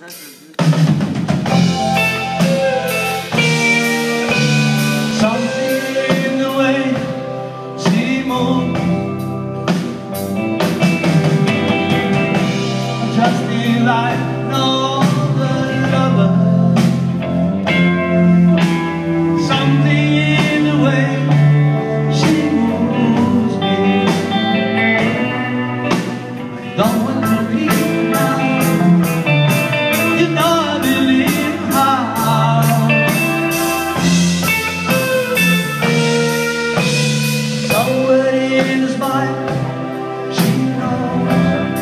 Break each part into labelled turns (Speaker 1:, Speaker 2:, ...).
Speaker 1: in the way she moves, just like no other lover. Something in the way she moves me. I don't want to leave now. You know I believe how. Somewhere in his mind, she knows.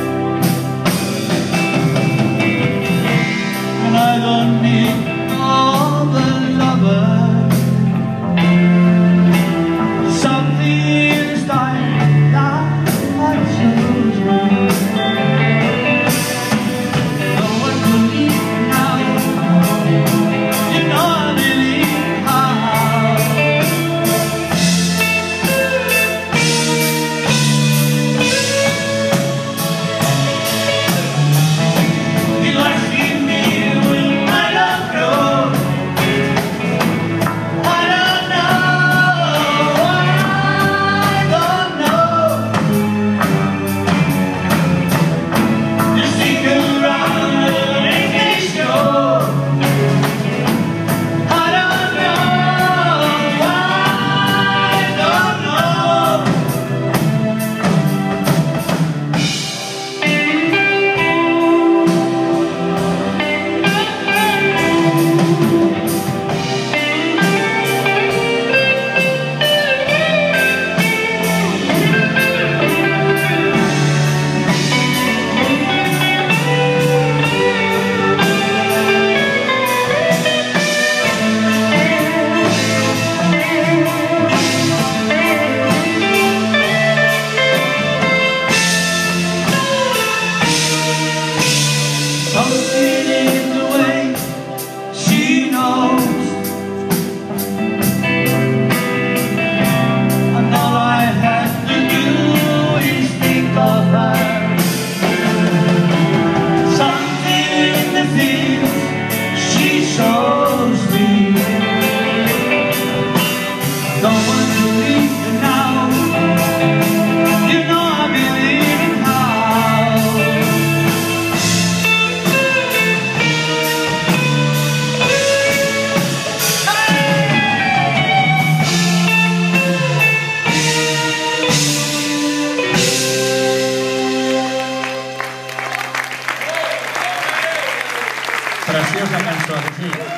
Speaker 1: And I don't need all the lovers. Something in his time that I choose me. No one could leave me now. You know I believe how. Something in the way she knows, and all I have to do is think of her. Something in the things she shows me. Don't want to leave you now. You know I believe in how. Preciosa cançó, sí.